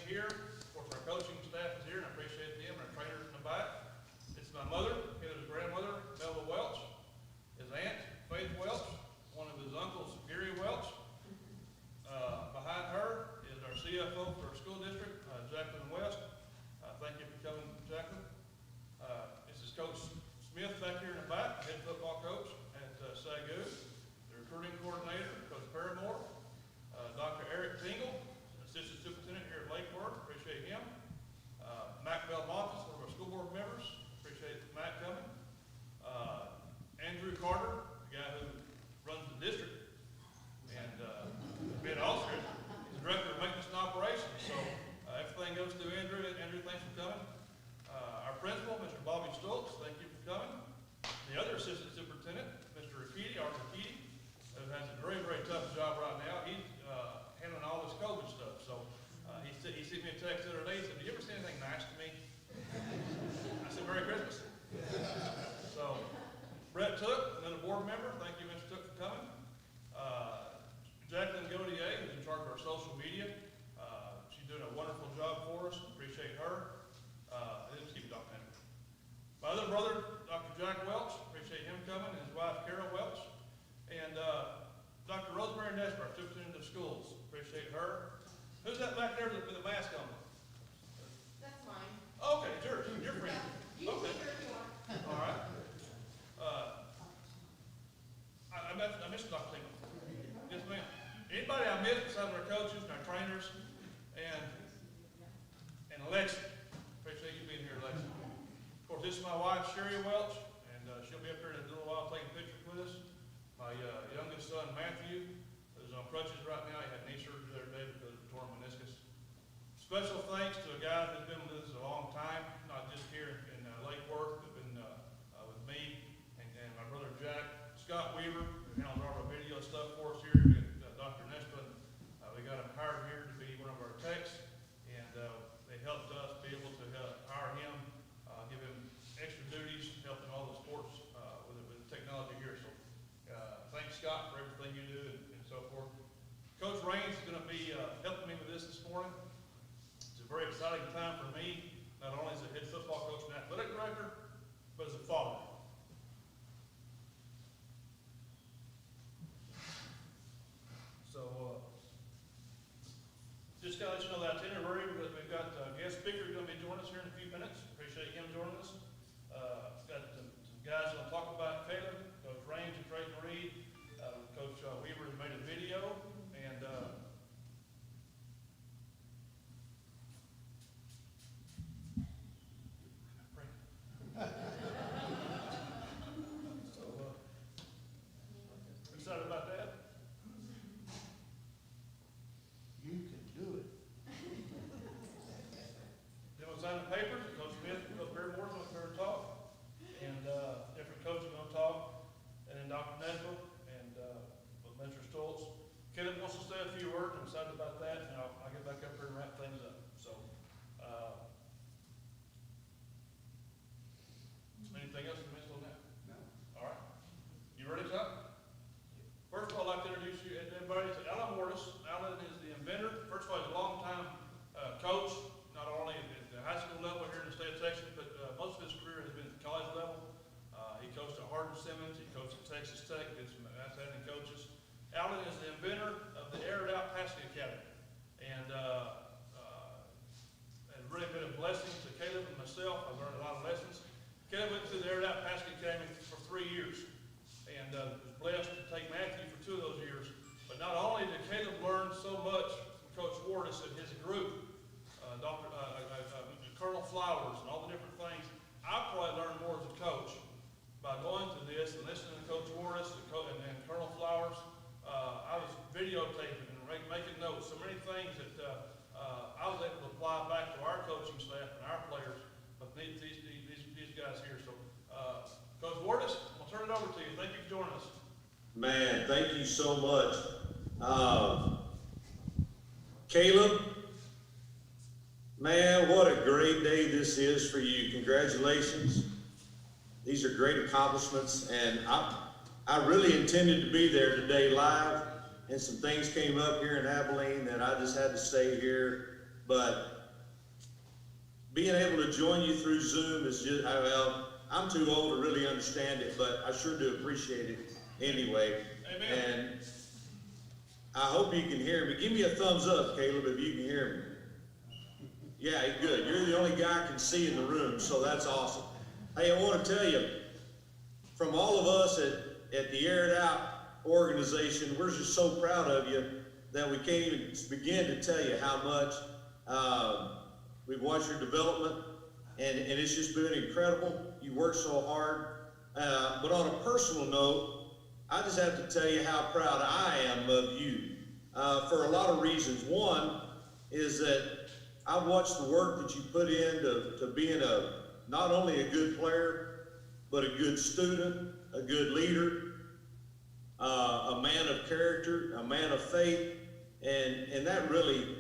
here. Of course, our coaching staff is here, and I appreciate them, and our trainers in the back. It's my mother, Heather's grandmother, Melba Welch, his aunt, Faith Welch, one of his uncles, Gary Welch. Behind her is our CFO for our school district, Jacqueline West. Thank you for coming, Jacqueline. This is Coach Smith back here in the back, head football coach at Sagu. The recruiting coordinator, Coach Paramore. Dr. Eric Tingle, assistant superintendent here at Lake Worth, appreciate him. Mac Belmontes, one of our school board members, appreciate Mac coming. Andrew Carter, the guy who runs the district, and being also he's the director of maintenance and operations, so everything goes through Andrew. Andrew, thanks for coming. Our principal, Mr. Bobby Stoltz, thank you for coming. The other assistant superintendent, Mr. Rakiti, Arthur Rakiti, who has a very, very tough job right now. He's handling all this COVID stuff. So he sent me a text the other day. He said, "Do you ever say anything nice to me?" I said, "Merry Christmas." So Brett Took, another board member. Thank you, Mr. Took, for coming. Jacqueline Gaudier, who's in charge of our social media. She's doing a wonderful job for us. Appreciate her. Let's keep it documented. My other brother, Dr. Jack Welch. Appreciate him coming, and his wife, Carol Welch. And Dr. Rosemary Nesper, superintendent of schools. Appreciate her. Who's that back there with the mask on? That's mine. Okay, it's yours. Your friend. You Okay. can if you want. All right. I missed Dr. Tingle. Yes, ma'am. Anybody I missed besides our coaches and our trainers and Alexa. Appreciate you being here, Alexa. Of course, this is my wife, Sherry Welch, and she'll be up here in a little while taking pictures with us. My youngest son, Matthew, is on crutches right now. He had knee surgery the other day because of a torn meniscus. Special thanks to a guy that's been with us a long time, not just here in Lake Worth, but been with me and my brother Jack. Scott Weaver, who handles all our video stuff for us here, and Dr. Nespa. We got him hired here to be one of our techs, and they helped us be able to hire him, give him extra duties, helping all the sports with the technology here. So thanks, Scott, for everything you do and so forth. Coach Raines is going to be helping me with this morning. It's a very exciting time for me, not only as a head football coach and athletic director, but as a father. So just got to let you know that itinerary. We've got a guest speaker going to be joining us here in a few minutes. Appreciate him joining us. Got some guys going to talk about Caleb, Coach Raines and Creighton Reed. Coach Weaver has made a video, and so excited about that. You can do it. Then we'll sign the papers. Coach Smith, Coach Paramore, going to talk, and different coaches are going to talk, and then Dr. Nesbitt and Mr. Stoltz. Caleb wants to say a few words. I'm excited about that, and I'll get back up here and wrap things up. So, anything else you missed on that? No. All right. You ready, Chuck? First of all, I'd like to introduce you to everybody to Alan Mortis. Alan is the inventor. First of all, he's a long-time coach, not only at the high school level here in the state of Texas, but most of his career has been at the college level. He coached at Hardin-Simmons. He coached at Texas Tech. Did some outstanding coaches. Alan is the inventor of the Aired Out Passing Academy, and has really been a blessing to Caleb and myself. I've learned a lot of lessons. Caleb went through the Aired Out Passing Academy for 3 years, and was blessed to take Matthew for 2 of those years. But not only did Caleb learn so much from Coach Wardis and his group, Colonel Flowers and all the different things, I probably learned more as a coach by going through this and listening to Coach Wardis and Colonel Flowers. I was videotaping and making notes. So many things that I was able to apply back to our coaching staff and our players, but these guys here. So, Coach Wardis, I'll turn it over to you. Thank you for joining us. Man, thank you so much. Caleb, man, what a great day this is for you. Congratulations. These are great accomplishments, and I really intended to be there today live, and some things came up here in Abilene that I just had to stay here. But being able to join you through Zoom is just, well, I'm too old to really understand it, but I sure do appreciate it anyway. Amen. And I hope you can hear me. Give me a thumbs up, Caleb, if you can hear me. Yeah, good. You're the only guy I can see in the room, so that's awesome. Hey, I want to tell you, from all of us at the Air It Out organization, we're just so proud of you that we can't even begin to tell you how much we've watched your development, and it's just been incredible. You work so hard. But on a personal note, I just have to tell you how proud I am of you for a lot of reasons. One is that I've watched the work that you put into being not only a good player, but a good student, a good leader, a man of character, a man of faith, and that really,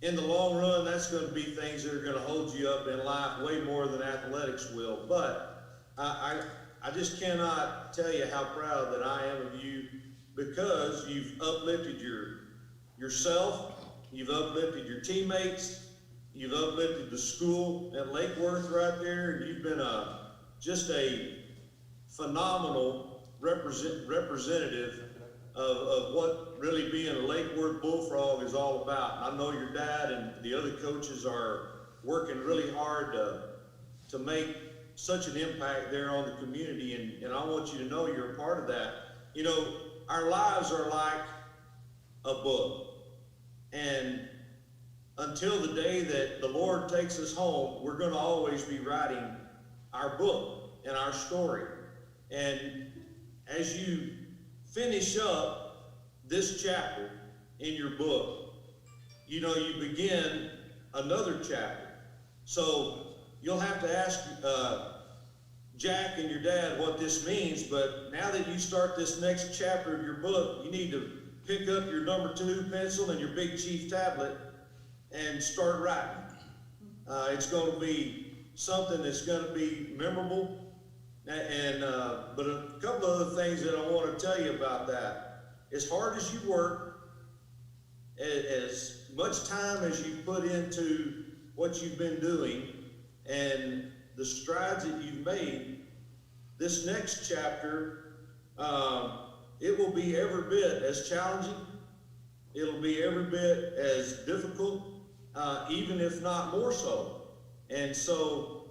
in the long run, that's going to be things that are going to hold you up in life way more than athletics will. But I just cannot tell you how proud that I am of you, because you've uplifted yourself, you've uplifted your teammates, you've uplifted the school at Lake Worth right there, and you've been just a phenomenal representative of what really being a Lake Worth Bullfrog is all about. And I know your dad and the other coaches are working really hard to make such an impact there on the community, and I want you to know you're a part of that. You know, our lives are like a book, and until the day that the Lord takes us home, we're going to always be writing our book and our story. And as you finish up this chapter in your book, you know, you begin another chapter. So you'll have to ask Jack and your dad what this means, but now that you start this next chapter of your book, you need to pick up your number 2 pencil and your Big Chief tablet and start writing. It's going to be something that's going to be memorable. And but a couple of other things that I want to tell you about that. As hard as you work, as much time as you put into what you've been doing, and the strides that you've made, this next chapter, it will be every bit as challenging. It'll be every bit as difficult, even if not more so. And so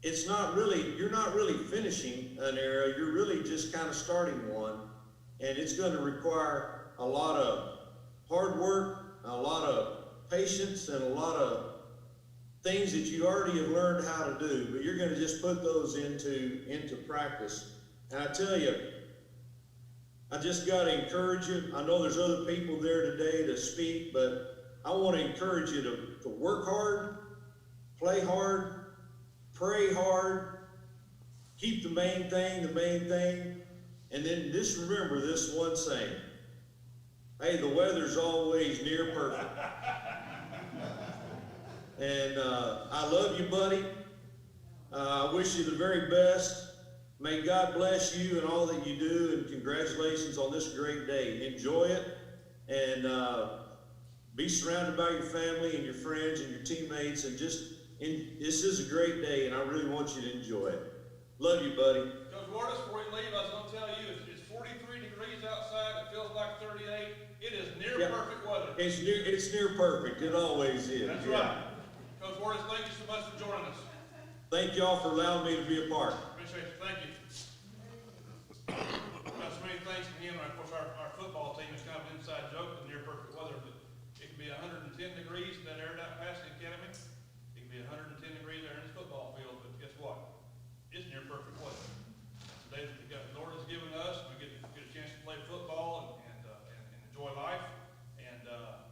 it's not really, you're not really finishing an era, you're really just kind of starting one. And it's going to require a lot of hard work, a lot of patience, and a lot of things that you already have learned how to do, but you're going to just put those into practice. And I tell you, I just got to encourage you. I know there's other people there today to speak, but I want to encourage you to work hard, play hard, pray hard, keep the main thing, and then just remember this one saying: hey, the weather's always near perfect. And I love you, buddy. I wish you the very best. May God bless you and all that you do, and congratulations on this great day. Enjoy it, and be surrounded by your family and your friends and your teammates, and this is a great day, and I really want you to enjoy it. Love you, buddy. Coach Wardis, before you leave, I was going to tell you, it's 43 degrees outside. It feels like 38. It is near perfect weather. It's near perfect. It always is. That's right. Coach Wardis, thank you so much for joining us. Thank y'all for allowing me to be a part. Appreciate it. Thank you. Got so many things from him. Of course, our football team is kind of an inside joke with near perfect weather, but it can be 110 degrees in that Air Out Passing Academy. It can be 110 degrees there in this football field, but guess what? It's near perfect weather. Today, the Lord has given us, we get a chance to play football and enjoy life. And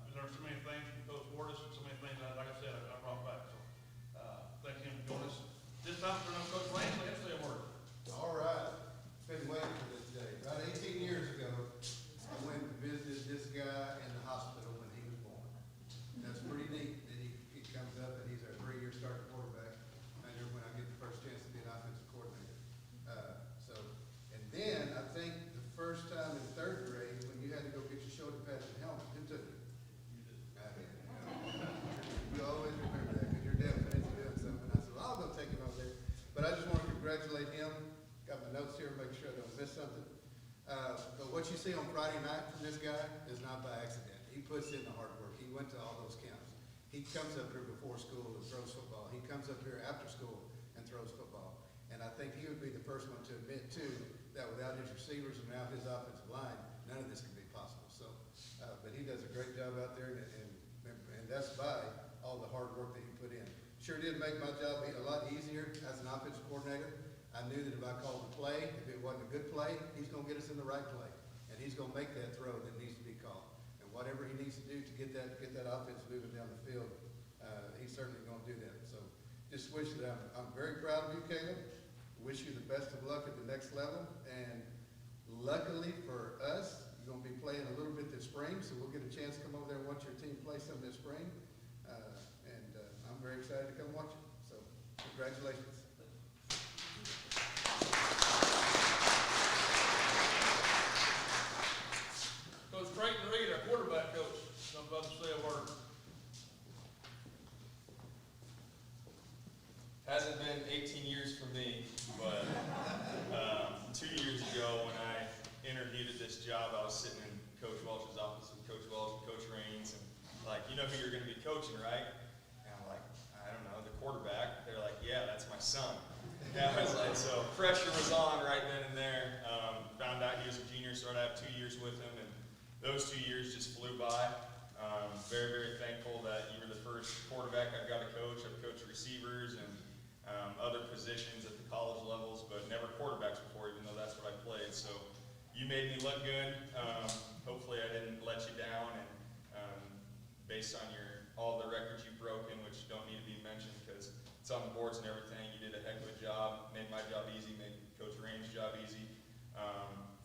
we learned so many things from Coach Wardis, and so many things, like I said, I brought back. So thank him for joining us. This time, turn on Coach Lane, let him say a word. All right, been waiting for this day. About 18 years ago, I went and visited this guy see on Friday night from this guy is not by accident. He puts in the hard work. He went to all those camps. He comes up here before school and throws football. He comes up here after school and throws football. And I think he would be the first one to admit too, that without his receivers and without his offensive line, none of this can be possible. So, but he does a great job out there, and that's by all the hard work that he put in. Sure did make my job a lot easier as an offensive coordinator. I knew that if I called the play, if it wasn't a good play, he's gonna get us in the right play. And he's gonna make that throw that needs to be called. And whatever he needs to do to get that offense moving down the field, he's certainly gonna do that. So just wish that I'm very proud of you, Caleb. Wish you the best of luck at the next level. And luckily for us, you're gonna be playing a little bit this spring, so we'll get a chance to come over there and watch your team play some this spring. I'm very excited to come watch it. So congratulations. Coach Creighton Reed, our quarterback coach, I'm about to say a word. Hasn't been 18 years for me, but 2 years ago when I interviewed at this job, I was sitting in Coach Welch's office with Coach Welch and Coach Raines, and like, you know who you're going to be coaching, right? And I'm like, I don't know, the quarterback. They're like, yeah, that's my son. And I was like, so pressure was on right then and there. Found out he was a junior, so I'd have 2 years with him, and those 2 years just flew by. Very, very thankful that you were the first quarterback I've got to coach. I've coached receivers and other positions at the college levels, but never quarterbacks before, even though that's what I played. So you made me look good. Hopefully I didn't let you down, and based on all the records you've broken, which don't need to be mentioned because it's on the boards and everything, you did a heck of a job, made my job easy, made Coach Raines' job easy.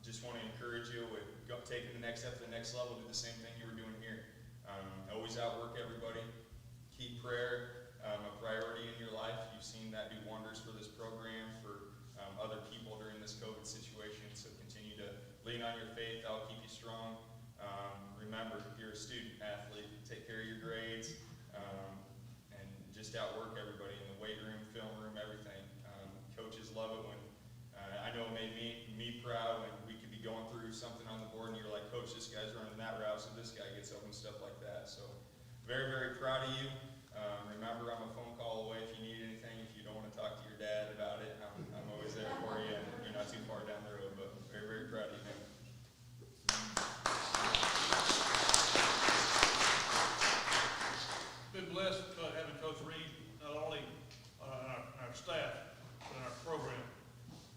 Just want to encourage you with taking the next step to the next level, do the same thing you were doing here. Always outwork everybody. Keep prayer a priority in your life. You've seen that do wonders for this program, for other people during this COVID situation. So continue to lean on your faith. That'll keep you strong. Remember, you're a student athlete. Take care of your grades, and just outwork everybody in the weight room, film room, everything. Coaches love it when I know it made me proud when we could be going through something on the board and you're like, Coach, this guy's running that route, so this guy gets open, stuff like that. So very, very proud of you. Remember, I'm a phone call away if you need anything. If you don't want to talk to your dad about it, I'm always there for you, and you're not too far down the road, but very, very proud of you, man. Been blessed having Coach Reed, not only on our staff, but in our program.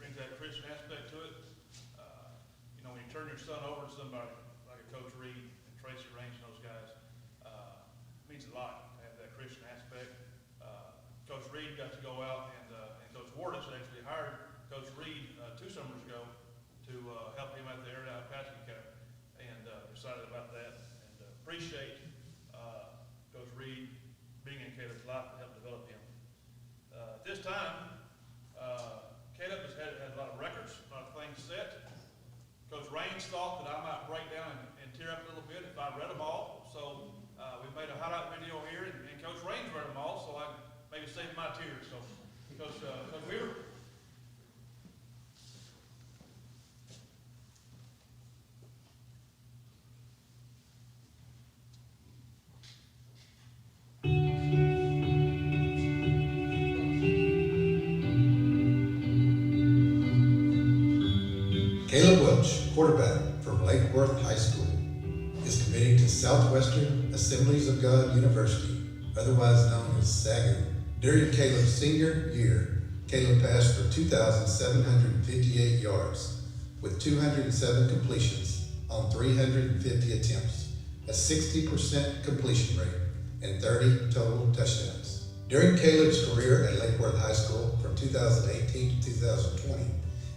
Brings that Christian aspect to it. You know, when you turn your son over to somebody like a Coach Reed and Tracy Raines and those guys, it means a lot to have that Christian aspect. Coach Reed got to go out and Coach Wardis actually hired Coach Reed 2 summers ago to help him at the Air Apache Academy, and excited about that, and appreciate Coach Reed being in Caleb's life to help develop him. At this time, Caleb has had a lot of records, a lot of things set. Coach Raines thought that I might break down and tear up a little bit if I read them all. So we made a highlight video here, and Coach Raines read them all, so I maybe saved my tears. So Coach Weaver. Caleb Welch, quarterback from Lake Worth High School, is committing to Southwestern Assemblies of God University, otherwise known as SAGU. During Caleb's senior year, Caleb passed for 2,758 yards with 207 completions on 350 attempts, a 60% completion rate, and 30 total touchdowns. During Caleb's career at Lake Worth High School from 2018 to 2020,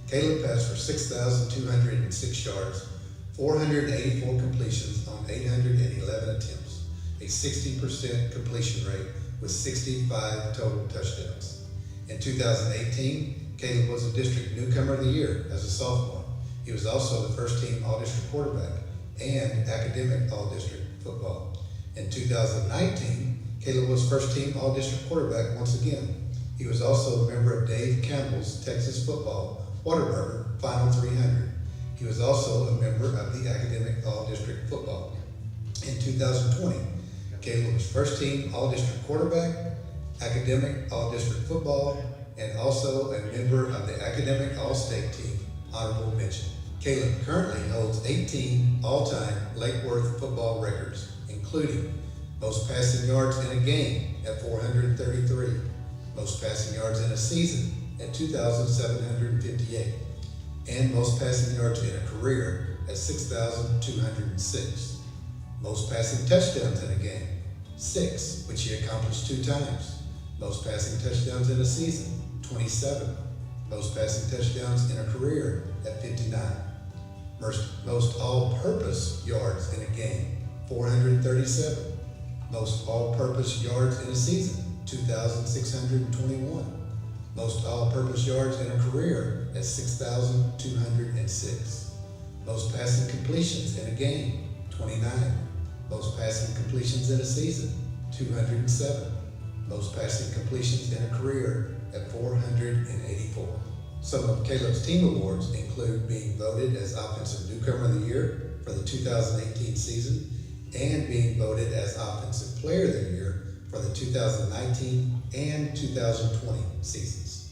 Caleb passed for 6,206 yards, 484 completions on 811 attempts, a 60% completion rate with 65 total touchdowns. In 2018, Caleb was a district newcomer of the year as a sophomore. He was also the first team all-district quarterback and academic all-district football. In 2019, Caleb was first team all-district quarterback once again. He was also a member of Dave Campbell's Texas football Whataburger Final 300. He He was also a member of the Academic All-District Football. In 2020, Caleb was first team All-District quarterback, Academic All-District football, and also a member of the Academic All-State team, honorable mention. Caleb currently holds 18 all-time Lake Worth football records, including most passing yards in a game at 433, most passing yards in a season at 2,758, and most passing yards in a career at 6,206. Most passing touchdowns in a game, 6, which he accomplished 2 times. Most passing touchdowns in a season, 27. Most passing touchdowns in a career at 59. Most all-purpose yards in a game, 437. Most all-purpose yards in a season, 2,621. Most all-purpose yards in a career at 6,206. Most passing completions in a game, 29. Most passing completions in a season, 207. Most passing completions in a career at 484. Some of Caleb's team awards include being voted as Offensive Newcomer of the Year for the 2018 season and being voted as Offensive Player of the Year for the 2019 and 2020 seasons.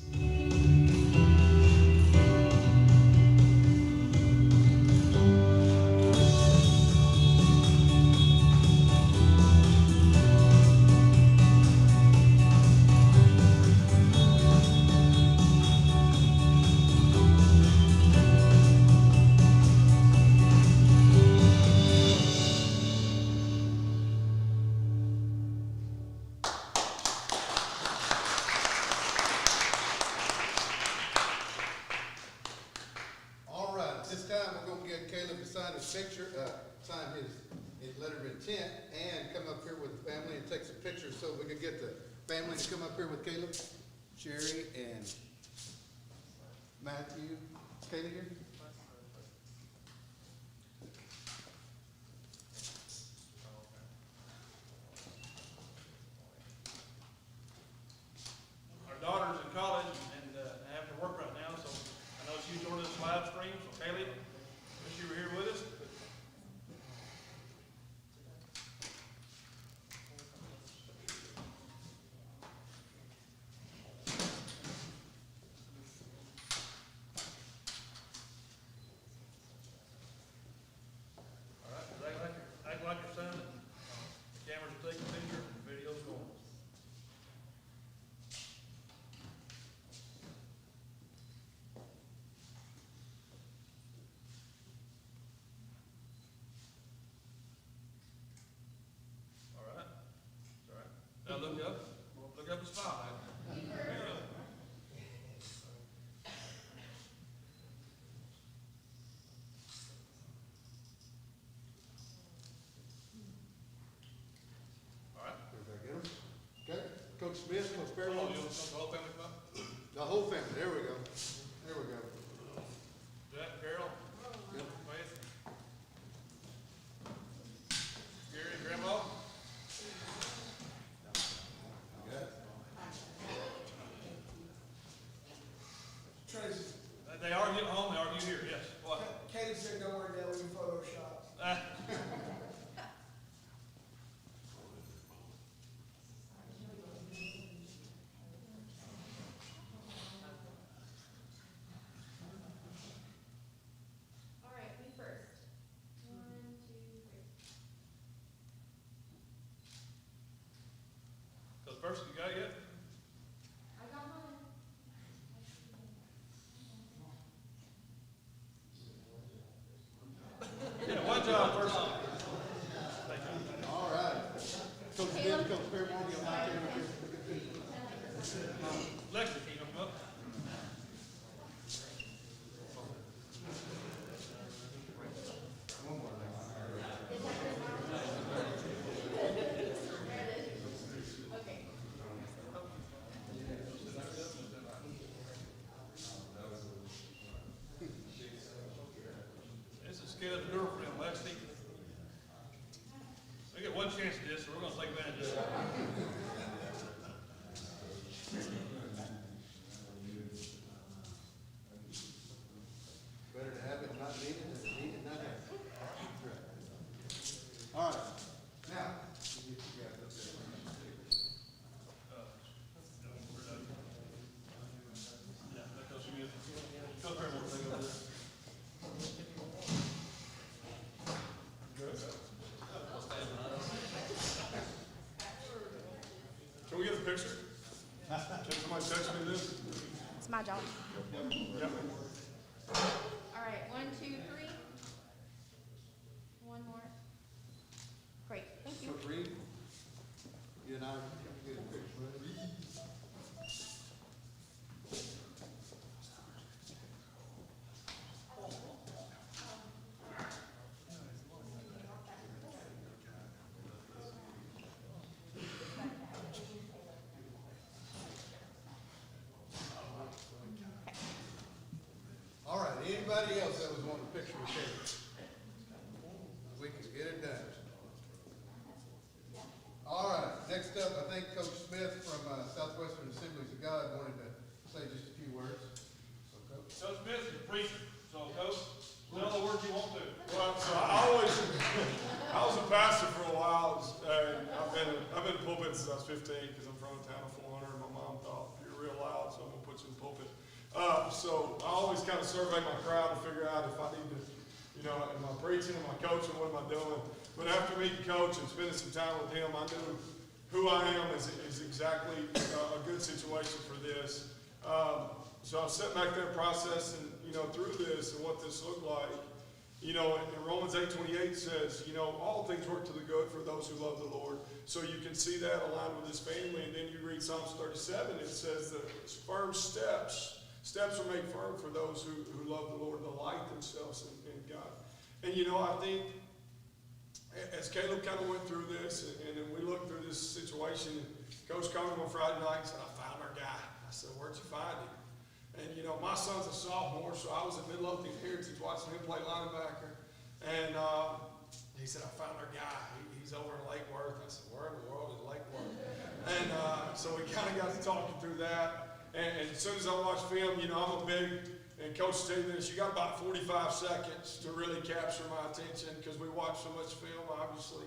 All right, at this time, we're gonna get Caleb to sign his picture, sign his letter of intent, and come up here with the family and take some pictures, so we can get the family to come up here with Caleb, Sherry, and Matthew. Caleb here? Our daughter's in college and having to work right now, so I know she joined this live stream, so Kaylee, wish you were here with us. All right, act like you're signing. The cameras are taking pictures and the video's going. All right, all right. Now look up and smile. There you go. All right. Everybody get 'em? Okay, Coach Smith, Coach Hold Fairlawn. on, you want the whole family come up? The whole family, there we go. There we go. Jack, Carol, Yep. Wade, Gary, Grandma. Okay. Tracy, They argue at home, they argue here, yes. What? Katie said don't worry, Dad, we can Photoshop. Ah. All right, me first. 1, 2, 3. So the first, you got it yet? I got mine. Yeah, one job first. Thank you. All right. Coach Smith, Coach Fairlawn, you got my camera here. Lexi, can you come up? Okay. This is Caleb's girlfriend, Lexi. We get one chance at this, so we're gonna take advantage of it. Better to have it, not need it. my job. Yep. All right, 1, 2, 3. One more. Great, thank you. Coach Reed, you and I get a picture. All right, anybody else that was wanting a picture with Caleb? We can get it done. All right, next up, I think Coach Smith from Southwestern Assemblies of God wanted to say just a few words. So, Coach. Coach Smith is a preacher, so Coach, tell the words you want to. Well, so I was a pastor for a while, and I've been in pulpit since I was 15 because I'm from a town of 400. And my mom thought you're real loud, so I'm gonna put you in the pulpit. So I always kind of survey my crowd to figure out if I need to, am I preaching, am I coaching, what am I doing? But after meeting Coach and spending some time with him, I knew who I am is exactly a good situation for this. So I was sitting back there processing, through this and what this looked like. In Romans 8:28 says, all things work to the good for those who love the Lord. So you can see that aligned with his family. And then you read Psalms 37, it says that firm steps are made firm for those who love the Lord and delight themselves in God. And I think as Caleb kind of went through this, and then we looked through this situation, Coach called me on Friday night and said, I found our guy. I said, where'd you find him? And my son's a sophomore, so I was at Midlothian Heritage watching him play linebacker. And he said, I found our guy. He's over in Lake Worth. I said, where in the world is Lake Worth? And so we kind of got to talking through that. And as soon as I watched film, I'm a big, and Coach tell you this, you got about 45 seconds to really capture my attention because we watch so much film, obviously.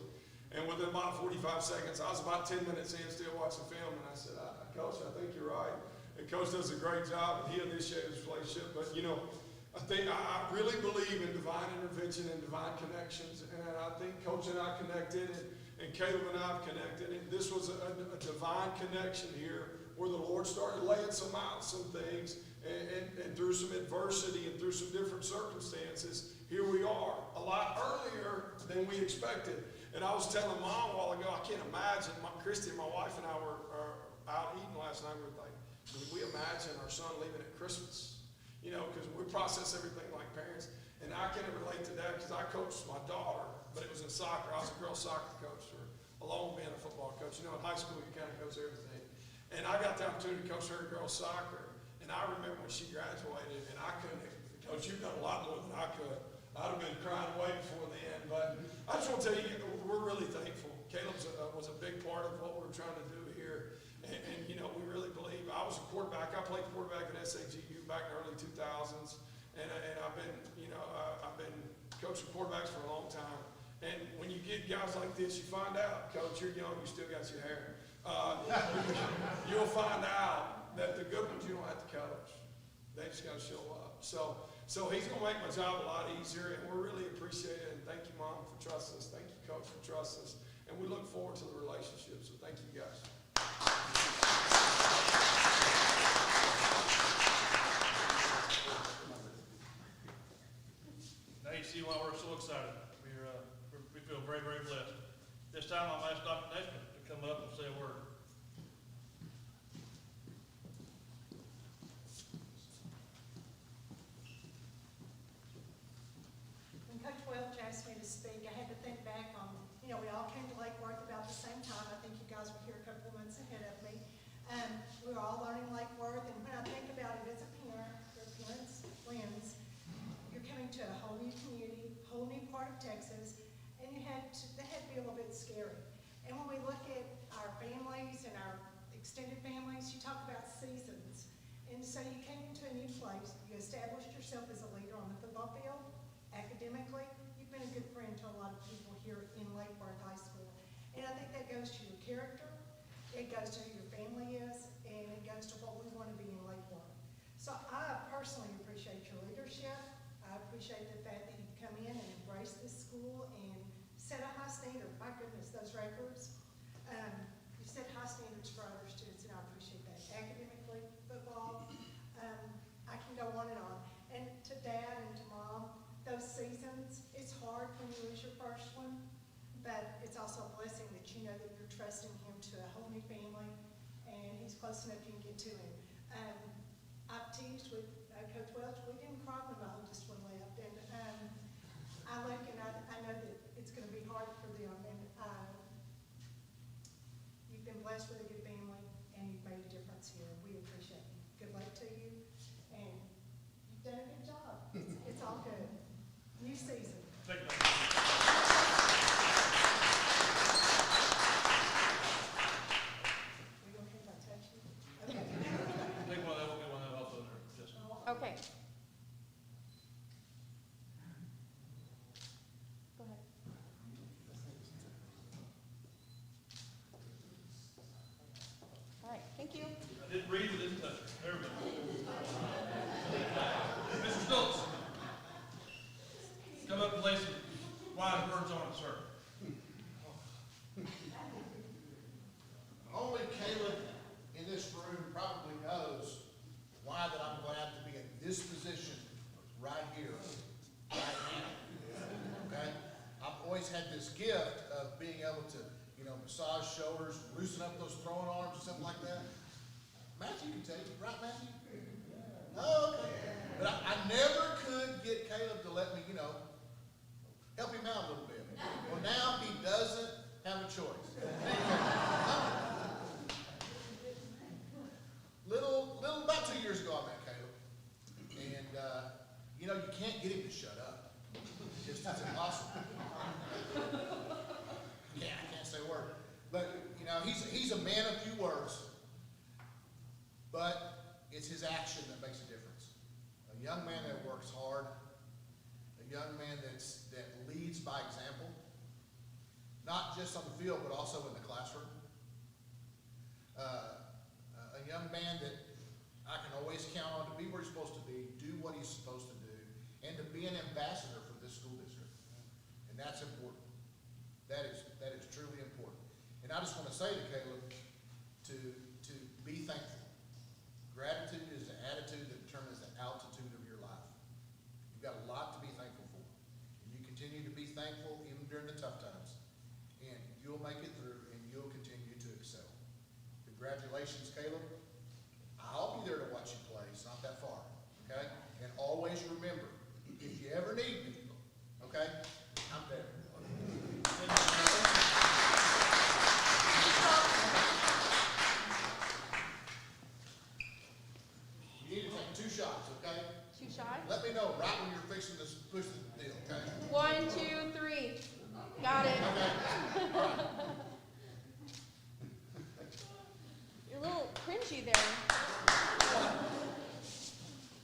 And within about 45 seconds, I was about 10 minutes in still watching film, and I said, Coach, I think you're right. And Coach does a great job, and he initiated this relationship. But, I really believe in divine intervention and divine connections, and I think Coach and I connected, and Caleb and I have connected, and this was a divine connection here where the Lord started laying some things, and through some adversity and through some different circumstances, here we are, a lot earlier than we expected. And I was telling Mom a while ago, I can't imagine, Christy, my wife and I were out eating last night, we were like, can we imagine our son leaving at Christmas? Because we process everything like parents. And I can relate to that because I coached my daughter, but it was in soccer. I was a girls soccer coach along with being a football coach. In high school, you kind of coach everything. And I got the opportunity to coach her girls soccer. And I remember when she graduated, and I couldn't, Coach, you've done a lot more than I could. I'd have been crying away before then. But I just want to tell you, we're really thankful. Caleb was a big part of what we're trying to do here. And we really believe. I was a quarterback. I played quarterback at SAGU back in the early 2000s. And I've been, I've been coaching quarterbacks for a long time. And when you get guys like this, you find out, Coach, you're young, you still got your hair. You'll find out that the good ones you don't have to coach. They just got to show up. So he's going to make my job a lot easier, and we're really appreciative. And thank you, Mom, for trusting us. Thank you, Coach, for trusting us. And we look forward to the relationship. So thank you, guys. Now you see why we're so excited. We feel very, very blessed. This time I'll ask Dr. Naismith to come up and say a word. When Coach Welch asked me to speak, I had to think back on, we all came to Lake Worth about the same time. I think you guys were here a couple of months ahead of me. We were all learning Lake Worth, and when I think about it as a parent, or parents, friends, you're coming to a whole new community, whole new part of Texas, and that had to be a little bit scary. And when we look at our families and our extended families, you talk about seasons. And so you came into a new place, you established yourself as a leader on the football field, academically, you've been a good friend to a lot of people here in Lake Worth High School. And I think that goes to your character, it goes to who your family is, and it goes to what we want to be in Lake Worth. So I personally appreciate your leadership. I appreciate the fact that you've come in and embraced this school and set a high standard. My goodness, those records. You set high standards for other students, and I appreciate that. Academically, football, you know that you're trusting him to a whole new family, and he's close enough you can get to him. I've teased with Coach Welch. We didn't cry when my oldest one left, and I look and I know that it's going to be hard for them, and you've been blessed with a good family, and you've made a difference here. We appreciate you. Good luck to you, and you've done a good job. It's all good. New season. Thank you. We okay if I touch you? Okay. Take one of that, we'll get one of that also there, just. Okay. Go ahead. All right, thank you. I didn't breathe, I didn't touch it. There we go. Mr. Stoltz. Come up and lay some wise words on it, sir. Only Caleb in this room probably knows why that I'm glad to be in this position right here, right now. Okay? I've always had this gift of being able to, you know, massage shoulders, loosen up those throwing arms or something like that. Matthew can tell you, right, Matthew? Oh, okay. But I never could get Caleb to let me, you know, help him out a little bit. Well, now he doesn't have a choice. About 2 years ago, I met Caleb, and you know, you can't get him to shut up. It's impossible. I can't say a word. But you know, he's a man of few words, but it's his action that makes a difference. A young man that works hard, a young man that leads by example, not just on the field, but also in the classroom. A young man that I can always count on to be where he's supposed to be, do what he's supposed to do, and to be an ambassador for this school district. And that's important. That is truly important. And I just want to say to Caleb to be thankful. Gratitude is the attitude that determines the altitude of your life. You've got a lot to be thankful for. And you continue to be thankful even during the tough times. And you'll make it through, and you'll continue to excel. Congratulations, Caleb. I'll be there to watch you play. It's not that far, okay? And always remember, if you ever need me, okay, I'm there. You need to take 2 shots, okay? 2 shots. Let me know right when you're fixing to push the deal, okay? 1, 2, 3. Got it. Okay. All right. You're a little cringy there.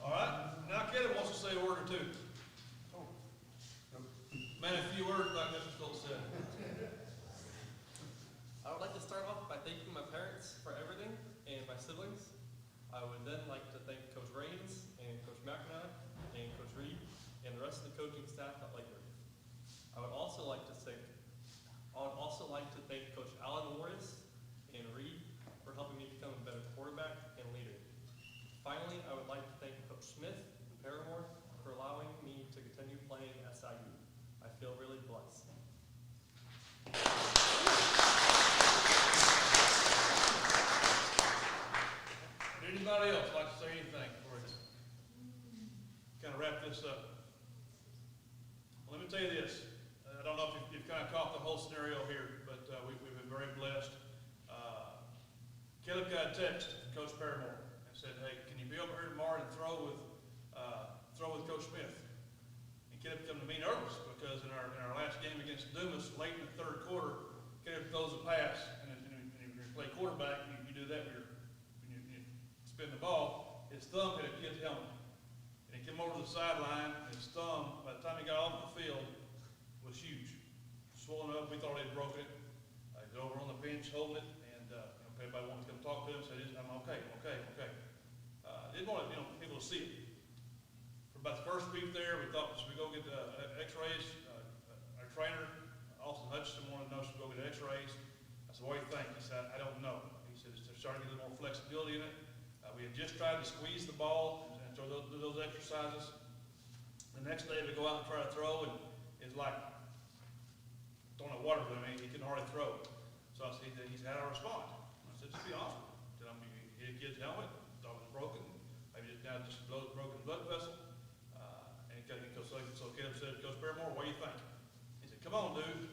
All right, now Caleb wants to say a word or two. Man, a few words like Mr. Stoltz said. I would like to start off by thanking my parents for everything and my siblings. I would then like to thank Coach Raines and Coach McNair and Coach Reed and the rest of the coaching staff at Lakewood. I would also like to thank Coach Allen Morris and Reed for helping me become a better quarterback and leader. Finally, I would like to thank Coach Smith and Paramore for allowing me to continue playing SIU. I feel really blessed. Would anybody else like to say anything before we kind of wrap this up? Well, let me tell you this. I don't know if you've kind of caught the whole scenario here, but we've been very blessed. Caleb got a text from Coach Paramore and said, "Hey, can you be over here tomorrow and throw with Coach Smith?" And Caleb come to me nervous because in our last game against Dumas, late in the 3rd quarter, Caleb throws a pass, and when you play quarterback, you do that when you spin the ball. His thumb hit a kid's helmet, and he came over to the sideline, and his thumb, by the time he got off the field, was huge, swollen up. We thought he'd broken it. He's over on the bench holding it, and everybody wanted to come talk to him. Said, "I'm okay, I'm okay, I'm okay." Didn't want people to see it. For about the first week there, we thought, should we go get X-rays? Our trainer, Austin Hutchinson, wanted to know, should we go get X-rays? I said, "What do you think?" He said, "I don't know." He said, "They're starting to get a little more flexibility in it." We had just tried to squeeze the ball and do those exercises. The next day, we go out and try to throw, and it's like throwing a water balloon. He couldn't hardly throw. So he's had our respond. I said, just be honest with him. Tell him you hit a kid's helmet, thought it was broken, maybe just now just blows a broken blood vessel. So Caleb said, Coach Barrymore, what do you think? He said, come on, dude.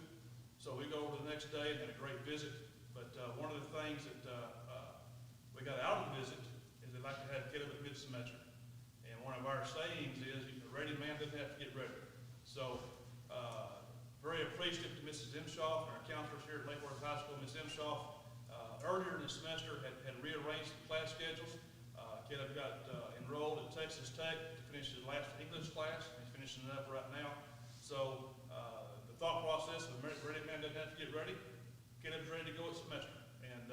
So we go over the next day and had a great visit. But one of the things that we got out of the visit is they like to have Caleb at mid-semester. And one of our sayings is, a ready man doesn't have to get ready. So very appreciative to Mrs. Imshoff and our counselors here at Lake Worth High School. Ms. Imshoff, earlier in the semester had rearranged the class schedules. Caleb got enrolled at Texas Tech to finish his last English class. He's finishing it up right now. So the thought process of a ready man doesn't have to get ready. Caleb's ready to go at semester. And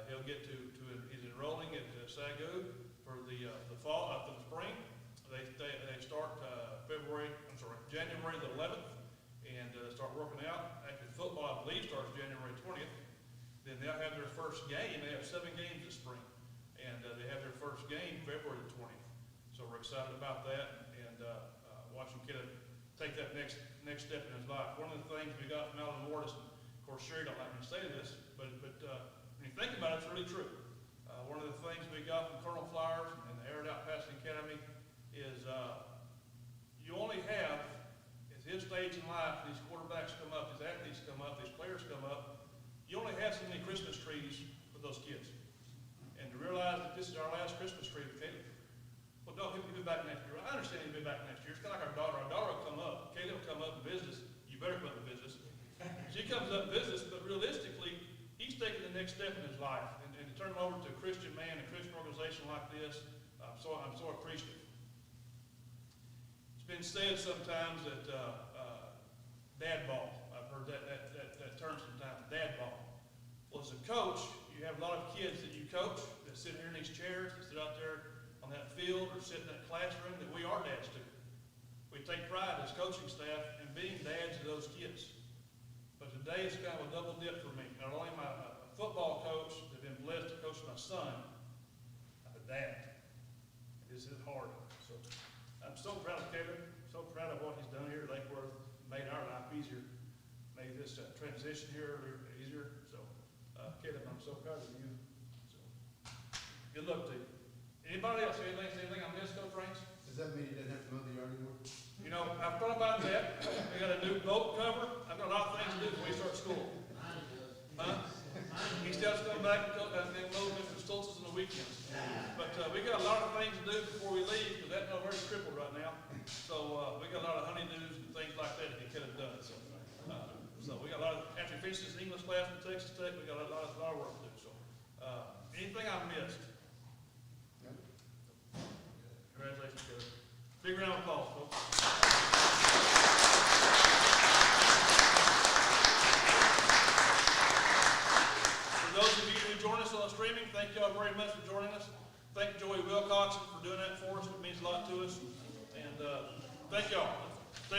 he'll get to he's enrolling at SAGU for the fall, for the spring. They start January the 11th and start working out. Actually, football, I believe, starts January 20th. Then they'll have their first game. They have 7 games this spring. And they have their first game February the 20th. So we're excited about that and watching Caleb take that next step in his life. One of the things we got from Alan Ward is, of course, Sherry don't like me to say this, but when you think about it, it's really true. One of the things we got from Colonel Flowers and the Aired Out Passing Academy is you only have, at his stage in life, these quarterbacks come up, these athletes come up, these players come up, you only have so many Christmas trees for those kids. And to realize that this is our last Christmas tree with Caleb. Well, no, he'll be back next year. I understand he'll be back next year. It's kind of like our daughter. Our daughter will come up. Caleb will come up and visit us. You better come up and visit us. She comes up and visits us, but realistically, he's taking the next step in his life. And to turn him over to a Christian man, a Christian organization like this, I'm so appreciative. It's been said sometimes that dad ball. I've heard that term sometimes, dad ball. Well, as a coach, you have a lot of kids that you coach that sit here in these chairs, that sit out there on that field or sit in that classroom that we are dads to. We take pride as coaching staff in being dads to those kids. But today it's kind of a double dip for me. Not only am I a football coach, I've been blessed to coach my son, I'm a dad. This is hard. So I'm so proud of Caleb, so proud of what he's done here at Lake Worth, made our life easier, made this transition here easier. So Caleb, I'm so proud of you. So good luck to you. Anybody else? Anything I missed, Coach Raines? Does that mean he doesn't have to mow the yard anymore? You know, I've thought about that. We got a new boat cover. I've got a lot of things to do before we start school. Huh? He still has to come back and mow Mr. Stoltz's on the weekends. But we got a lot of things to do before we leave, because that's not very crippled right now. So we got a lot of honeydews and things like that he could have done. So we got a lot of, after he finishes his English class in Texas Tech, we got a lot of work to do. So anything I missed? Congratulations, Caleb. Big round of applause, folks. For those of you who join us on streaming, thank you all very much for joining us. Thank Joey Wilcoxon for doing that for us. It means a lot to us. And thank you all.